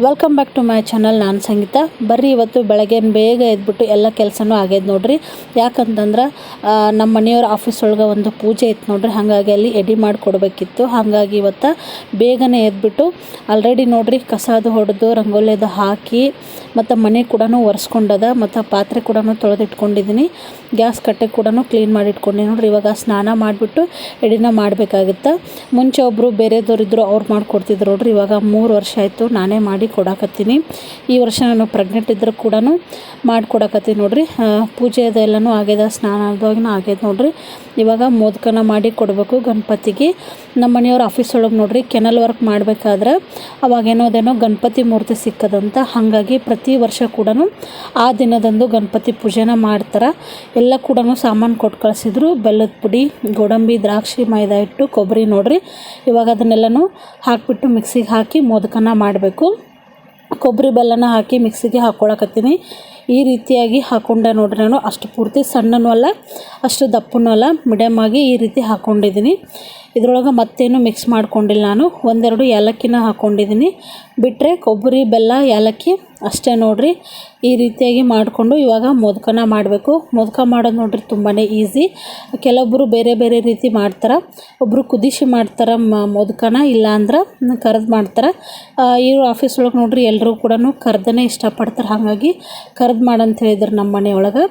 Welcome back to my channel. ನಾನು ಸಂಗೀತ. ಬರ್ರಿ ಇವತ್ತು ಬೆಳಗ್ಗೆ ಬೇಗ ಎದ್ಬಿಟ್ಟು ಎಲ್ಲ ಕೆಲಸನೂ ಆಗೈತೆ ನೋಡ್ರಿ. ಯಾಕಂತಂದ್ರೆ ನಮ್ಮ ಮನೆಯವ್ರ ಆಫೀಸ್ ಒಳಗೆ ಒಂದು ಪೂಜೆ ಇತ್ತು ನೋಡ್ರಿ. ಹಾಗಾಗಿ ಅಲ್ಲಿ ಎಡಿ ಮಾಡಿ ಕೊಡಬೇಕಿತ್ತು. ಹಾಗಾಗಿ ಇವತ್ತು ಬೇಗನೆ ಎದ್ಬಿಟ್ಟು ಆಲ್ರೆಡಿ ನೋಡ್ರಿ ಕಸದು ಹೊಡೆದು ರಂಗೋಲಿದು ಹಾಕಿ ಮತ್ತು ಮನೆ ಕೂಡ ಒರೆಸ್ಕೊಂಡದ ಮತ್ತು ಪಾತ್ರೆ ಕೂಡ ತೊಳೆದಿಟ್ಕೊಂಡಿದ್ದೀನಿ. ಗ್ಯಾಸ್ ಕಟ್ಟೆ ಕೂಡ ಕ್ಲೀನ್ ಮಾಡಿ ಇಟ್ಕೊಂಡಿನಿ ನೋಡ್ರಿ. ಇವಾಗ ಸ್ನಾನ ಮಾಡಿಬಿಟ್ಟು ಎಡಿನ ಮಾಡಬೇಕಾಗುತ್ತೆ. ಮುಂಚೆ ಒಬ್ಬರು ಬೇರೆದವರಿದ್ದರು, ಅವ್ರು ಮಾಡಿಕೊಡ್ತಿದ್ರು ನೋಡ್ರಿ. ಇವಾಗ 3 ವರ್ಷ ಆಯಿತು ನಾನೇ ಮಾಡಿ ಕೊಡಾಕತ್ತೀನಿ. ಈ ವರ್ಷ ನಾನು ಪ್ರೆಗ್ನೆಂಟ್ ಇದ್ದರೂ ಕೂಡ ಮಾಡಿಕೊಡಕತ್ತೀನಿ ನೋಡ್ರಿ. ಪೂಜೆ ಅದೆಲ್ಲನೂ ಆಗ್ಯದ, ಸ್ನಾನ ಆದ್ವಾಗೂ ಆಗ್ಯದ ನೋಡ್ರಿ. ಇವಾಗ ಮೋದಕನ ಮಾಡಿ ಕೊಡಬೇಕು ಗಣಪತಿಗೆ. ನಮ್ಮ ಮನೆಯವ್ರ ಆಫೀಸ್ ಒಳಗೆ ನೋಡ್ರಿ ಕೆನಲ್ ವರ್ಕ್ ಮಾಡಬೇಕಾದ್ರೆ ಅವಾಗೇನೋದೇನೋ ಗಣಪತಿ ಮೂರ್ತಿ ಸಿಕ್ಕದಂತ. ಹಾಗಾಗಿ ಪ್ರತಿ ವರ್ಷ ಕೂಡ ಆ ದಿನದಂದು ಗಣಪತಿ ಪೂಜೆನ ಮಾಡ್ತಾರೆ. ಎಲ್ಲ ಕೂಡ ಸಾಮಾನು ಕೊಟ್ಟು ಕಳಿಸಿದ್ರು. ಬೆಲ್ಲದ ಪುಡಿ, ಗೋಡಂಬಿ, ದ್ರಾಕ್ಷಿ, ಮೈದಾ ಹಿಟ್ಟು, ಕೊಬ್ಬರಿ ನೋಡ್ರಿ. ಇವಾಗ ಅದನ್ನೆಲ್ಲನೂ ಹಾಕಿಬಿಟ್ಟು ಮಿಕ್ಸಿಗೆ ಹಾಕಿ ಮೋದಕನ ಮಾಡಬೇಕು. ಕೊಬ್ಬರಿ ಬೆಲ್ಲನ ಹಾಕಿ ಮಿಕ್ಸಿಗೆ ಹಾಕ್ಕೊಳಕತ್ತೀನಿ. ಈ ರೀತಿಯಾಗಿ ಹಾಕ್ಕೊಂಡೆ ನೋಡ್ರಿ. ನಾನು ಅಷ್ಟು ಪೂರ್ತಿ ಸಣ್ಣನೂ ಅಲ್ಲ, ಅಷ್ಟು ದಪ್ಪನೂ ಅಲ್ಲ, ಮೀಡಿಯಮ್ ಆಗಿ ಈ ರೀತಿ ಹಾಕ್ಕೊಂಡಿದ್ದೀನಿ. ಇದರೊಳಗೆ ಮತ್ತೇನು ಮಿಕ್ಸ್ ಮಾಡ್ಕೊಂಡಿಲ್ಲ. ನಾನು ಒಂದೆರಡು ಏಲಕ್ಕಿನ ಹಾಕ್ಕೊಂಡಿದ್ದೀನಿ. ಬಿಟ್ಟರೆ ಕೊಬ್ಬರಿ, ಬೆಲ್ಲ, ಏಲಕ್ಕಿ ಅಷ್ಟೇ ನೋಡ್ರಿ. ಈ ರೀತಿಯಾಗಿ ಮಾಡಿಕೊಂಡು ಇವಾಗ ಮೋದಕನ ಮಾಡಬೇಕು. ಮೋದಕ ಮಾಡೋದು ನೋಡ್ರಿ ತುಂಬಾ ಈಸಿ. ಕೆಲವೊಬ್ಬರು ಬೇರೆ ಬೇರೆ ರೀತಿ ಮಾಡ್ತಾರೆ. ಒಬ್ಬರು ಕುದಿಸಿ ಮಾಡ್ತಾರೆ ಮೋದಕನ, ಇಲ್ಲ ಅಂದ್ರೆ ಕರೆದು ಮಾಡ್ತಾರೆ. ಇವ್ರು ಆಫೀಸ್ ಒಳಗೆ ನೋಡ್ರಿ ಎಲ್ಲರೂ ಕೂಡ ಕರ್ದನೇ ಇಷ್ಟಪಡ್ತಾರೆ. ಹಾಗಾಗಿ ಕರೆದು ಮಾಡಂತ ಹೇಳಿದ್ರು ನಮ್ಮ ಮನೆಯೊಳಗೆ.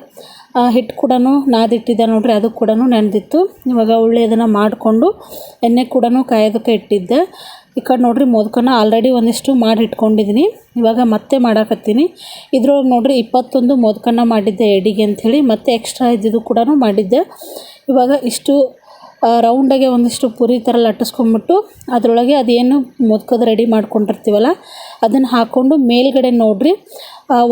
ಹಿಟ್ಟು ಕೂಡ ನಾದಿಟ್ಟಿದ್ದೆ ನೋಡ್ರಿ, ಅದು ಕೂಡ ನೆನೆದಿತ್ತು. ಇವಾಗ ಉಳ್ಳಿ ಅದನ್ನು ಮಾಡಿಕೊಂಡು ಎಣ್ಣೆ ಕೂಡ ಕಾಯೋದಕ್ಕೆ ಇಟ್ಟಿದ್ದೆ. ಈ ಕಡೆ ನೋಡ್ರಿ ಮೋದಕನ ಆಲ್ರೆಡಿ ಒಂದಿಷ್ಟು ಮಾಡಿ ಇಟ್ಕೊಂಡಿದ್ದೀನಿ. ಇವಾಗ ಮತ್ತೆ ಮಾಡಾಕತ್ತೀನಿ. ಇದ್ರೊಳಗೆ ನೋಡ್ರಿ 21 ಮೋದಕನ ಮಾಡಿದ್ದೆ ಎಡಿಗೆ ಅಂಥೇಳಿ. ಮತ್ತೆ ಎಕ್ಸ್ಟ್ರಾ ಇದ್ದಿದ್ದು ಕೂಡ ಮಾಡಿದ್ದೆ. ಇವಾಗ ಇಷ್ಟು ರೌಂಡಾಗೆ ಒಂದಿಷ್ಟು ಪುರಿ ಥರ ಲಟ್ಟಿಸ್ಕೊಂಬಿಟ್ಟು ಅದರೊಳಗೆ ಅದೇನು ಮೋದಕದ ರೆಡಿ ಮಾಡ್ಕೊಂಡಿರ್ತೀವಲ್ಲ ಅದನ್ನು ಹಾಕ್ಕೊಂಡು ಮೇಲ್ಗಡೆ ನೋಡ್ರಿ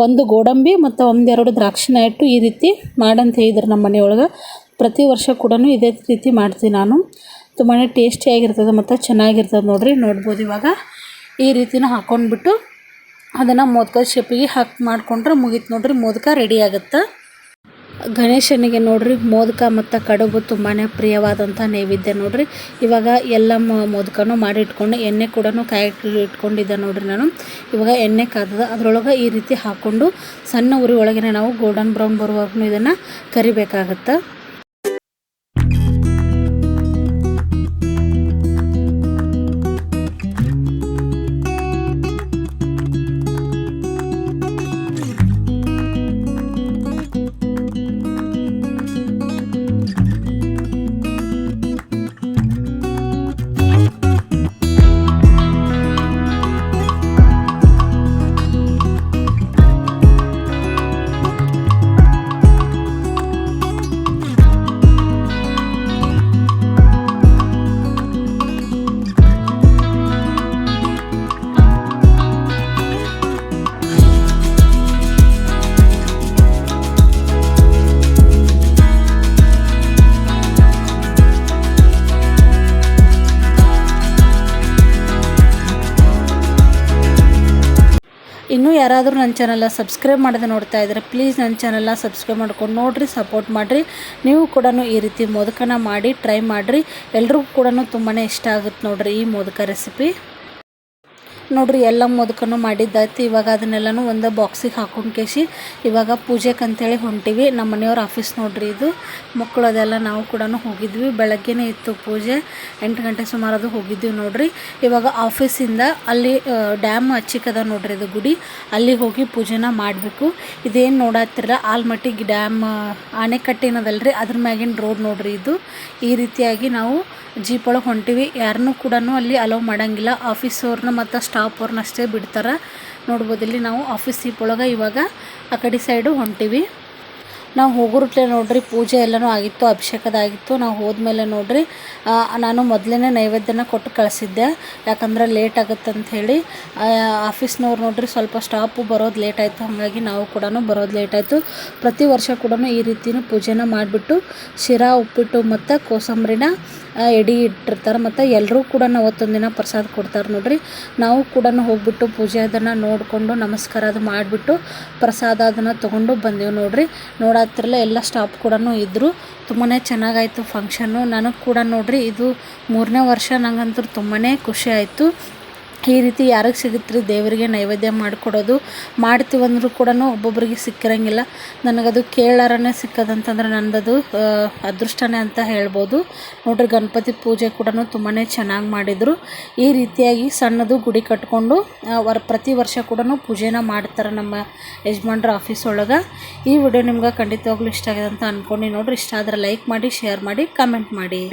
ಒಂದು ಗೋಡಂಬಿ ಮತ್ತು ಒಂದೆರಡು ದ್ರಾಕ್ಷಿನ ಇಟ್ಟು ಈ ರೀತಿ ಮಾಡಂತ ಹೇಳಿದ್ರು ನಮ್ಮ ಮನೆಯೊಳಗೆ. ಪ್ರತಿ ವರ್ಷ ಕೂಡ ಇದೇ ರೀತಿ ಮಾಡ್ತೀನಿ ನಾನು. ತುಂಬಾ ಟೇಸ್ಟಿಯಾಗಿರ್ತದೆ ಮತ್ತು ಚೆನ್ನಾಗಿರ್ತದೆ ನೋಡ್ರಿ. ನೋಡ್ಬೋದು ಇವಾಗ ಈ ರೀತಿನ ಹಾಕ್ಕೊಂಡ್ಬಿಟ್ಟು ಅದನ್ನು ಮೋದಕದ ಶೇಪಿಗೆ ಹಾಕಿ ಮಾಡಿಕೊಂಡ್ರೆ ಮುಗೀತು ನೋಡ್ರಿ. ಮೋದಕ ರೆಡಿ ಆಗುತ್ತೆ. ಗಣೇಶನಿಗೆ ನೋಡ್ರಿ ಮೋದಕ ಮತ್ತು ಕಡುಬು ತುಂಬಾ ಪ್ರಿಯವಾದಂಥ ನೈವೇದ್ಯ ನೋಡ್ರಿ. ಇವಾಗ ಎಲ್ಲ ಮೋದಕನೂ ಮಾಡಿ ಇಟ್ಕೊಂಡು ಎಣ್ಣೆ ಕೂಡ ಇಟ್ಕೊಂಡಿದ್ದೆ ನೋಡ್ರಿ ನಾನು. ಇವಾಗ ಎಣ್ಣೆ ಕಾದದ, ಅದರೊಳಗೆ ಈ ರೀತಿ ಹಾಕ್ಕೊಂಡು ಸಣ್ಣ ಉರಿ ಒಳಗೆ ನಾವು ಗೋಲ್ಡನ್ ಬ್ರೌನ್ ಬರುವಾಗೂ ಇದನ್ನು ಕರಿಬೇಕಾಗತ್ತೆ. ಇನ್ನೂ ಯಾರಾದರೂ ನನ್ನ ಚಾನಲ್ನ ಸಬ್ಸ್ಕ್ರೈಬ್ ಮಾಡದೆ ನೋಡ್ತಾ ಇದ್ದರೆ ಪ್ಲೀಸ್ ನನ್ನ ಚಾನಲ್ನ ಸಬ್ಸ್ಕ್ರೈಬ್ ಮಾಡ್ಕೊಂಡು ನೋಡಿರಿ, ಸಪೋರ್ಟ್ ಮಾಡಿರಿ. ನೀವು ಕೂಡ ಈ ರೀತಿ ಮೋದಕನ ಮಾಡಿ ಟ್ರೈ ಮಾಡಿರಿ. ಎಲ್ರಿಗೂ ಕೂಡ ತುಂಬಾ ಇಷ್ಟ ಆಗುತ್ತೆ ನೋಡಿರಿ ಈ ಮೋದಕ ರೆಸಿಪಿ. ನೋಡ್ರಿ ಎಲ್ಲ ಮೋದಕನೂ ಮಾಡಿದ್ದಾಯ್ತು. ಇವಾಗ ಅದನ್ನೆಲ್ಲನೂ ಒಂದು ಬಾಕ್ಸಿಗೆ ಹಾಕೊಂಡು ಕೇಸಿ ಇವಾಗ ಪೂಜೆಗೆ ಅಂಥೇಳಿ ಹೊಂಟಿವಿ. ನಮ್ಮ ಮನೆಯವ್ರ ಆಫೀಸ್ ನೋಡ್ರಿ ಇದು. ಮಕ್ಕಳು ಅದೆಲ್ಲ ನಾವು ಕೂಡ ಹೋಗಿದ್ವಿ. ಬೆಳಗ್ಗೆನೇ ಇತ್ತು ಪೂಜೆ, 8 ಗಂಟೆ ಸುಮಾರು ಅದು ಹೋಗಿದ್ವಿ ನೋಡ್ರಿ. ಇವಾಗ ಆಫೀಸಿಂದ ಅಲ್ಲಿ ಡ್ಯಾಮ್ ಹಚ್ಚಿಕದ ನೋಡ್ರಿ ಇದು ಗುಡಿ, ಅಲ್ಲಿಗೆ ಹೋಗಿ ಪೂಜೆನ ಮಾಡಬೇಕು. ಇದೇನು ನೋಡತ್ತಿರಲ್ಲ ಆಲ್ಮಟ್ಟಿಗೆ ಡ್ಯಾಮ್ ಆಣೆಕಟ್ಟೆನದಲ್ರಿ, ಅದ್ರ ಮ್ಯಾಗಿನ ರೋಡ್ ನೋಡ್ರಿ ಇದು. ಈ ರೀತಿಯಾಗಿ ನಾವು ಜೀಪ್ ಒಳಗೆ ಹೊಂಟಿವಿ. ಯಾರನ್ನೂ ಕೂಡ ಅಲ್ಲಿ ಅಲೋ ಮಾಡೋಂಗಿಲ್ಲ. ಆಫೀಸವ್ರನ್ನ ಮತ್ತು ಸ್ಟಾಫ್ ಅವ್ರನ್ನ ಅಷ್ಟೇ ಬಿಡ್ತಾರೆ. ನೋಡ್ಬೋದು ಇಲ್ಲಿ ನಾವು ಆಫೀಸ್ ಜೀಪ್ ಒಳಗೆ ಇವಾಗ ಆ ಕಡೆ ಸೈಡು ಹೊಂಟಿವಿ. ನಾವು ಹೋಗೋರುಟ್ಲೆ ನೋಡ್ರಿ ಪೂಜೆ ಎಲ್ಲನೂ ಆಗಿತ್ತು, ಅಭಿಷೇಕದಾಗಿತ್ತು. ನಾವು ಹೋದ್ಮೇಲೆ ನೋಡ್ರಿ ನಾನು ಮೊದಲೇ ನೈವೇದ್ಯನ ಕೊಟ್ಟು ಕಳಿಸಿದ್ದೆ, ಯಾಕಂದ್ರೆ ಲೇಟ್ ಆಗುತ್ತೆ ಅಂಥೇಳಿ. ಆಫೀಸ್ನವ್ರು ನೋಡ್ರಿ ಸ್ವಲ್ಪ ಸ್ಟಾಪು ಬರೋದು ಲೇಟ್ ಆಯಿತು. ಹಾಗಾಗಿ ನಾವು ಕೂಡ ಬರೋದು ಲೇಟ್ ಆಯಿತು. ಪ್ರತಿ ವರ್ಷ ಕೂಡ ಈ ರೀತಿಯೂ ಪೂಜೆನ ಮಾಡಿಬಿಟ್ಟು ಶಿರಾ, ಉಪ್ಪಿಟ್ಟು ಮತ್ತು ಕೋಸಂಬರಿನ ಎಡಿ ಇಟ್ಟಿರ್ತಾರೆ. ಮತ್ತು ಎಲ್ಲರೂ ಕೂಡ ಅವತ್ತೊಂದು ದಿನ ಪ್ರಸಾದ ಕೊಡ್ತಾರೆ ನೋಡ್ರಿ. ನಾವು ಕೂಡ ಹೋಗ್ಬಿಟ್ಟು ಪೂಜೆ ಅದನ್ನು ನೋಡಿಕೊಂಡು ನಮಸ್ಕಾರ ಅದು ಮಾಡಿಬಿಟ್ಟು ಪ್ರಸಾದ ಅದನ್ನು ತೊಗೊಂಡು ಬಂದೆವು ನೋಡ್ರಿ. ನೋಡತ್ತಿರಲ್ಲ ಎಲ್ಲ ಸ್ಟಾಫ್ ಕೂಡ ಇದ್ದರು. ತುಂಬಾ ಚೆನ್ನಾಗಾಯಿತು ಫಂಕ್ಷನ್ನು. ನನಗೆ ಕೂಡ ನೋಡ್ರಿ ಇದು 3ನೇ ವರ್ಷ. ನಂಗಂತೂ ತುಂಬಾ ಖುಷಿ ಆಯಿತು. ಈ ರೀತಿ ಯಾರಿಗೆ ಸಿಗುತ್ತೆ ರೀ ದೇವರಿಗೆ ನೈವೇದ್ಯ ಮಾಡಿಕೊಡೋದು. ಮಾಡ್ತೀವಂದ್ರೂ ಕೂಡ ಒಬ್ಬೊಬ್ಬರಿಗೆ ಸಿಕ್ಕಿರಂಗಿಲ್ಲ. ನನಗದು ಕೇಳಾರನೇ ಸಿಕ್ಕದಂತಂದ್ರೆ ನಂದದು ಅದೃಷ್ಟನೇ ಅಂತ ಹೇಳ್ಬೋದು. ನೋಡ್ರಿ ಗಣಪತಿ ಪೂಜೆ ಕೂಡ ತುಂಬಾ ಚೆನ್ನಾಗಿ ಮಾಡಿದರು. ಈ ರೀತಿಯಾಗಿ ಸಣ್ಣದು ಗುಡಿ ಕಟ್ಕೊಂಡು ಪ್ರತಿ ವರ್ಷ ಕೂಡ ಪೂಜೆನ ಮಾಡ್ತಾರೆ ನಮ್ಮ ಯಜಮಾನ್ರ ಆಫೀಸ್ ಒಳಗೆ. ಈ ವಿಡಿಯೋ ನಿಮ್ಗೆ ಖಂಡಿತವಾಗ್ಲೂ ಇಷ್ಟ ಆಗಿದೆ ಅಂತ ಅಂದ್ಕೊಂಡು ನೋಡ್ರಿ. ಇಷ್ಟ ಆದರೆ ಲೈಕ್ ಮಾಡಿ, ಶೇರ್ ಮಾಡಿ, ಕಮೆಂಟ್ ಮಾಡಿ.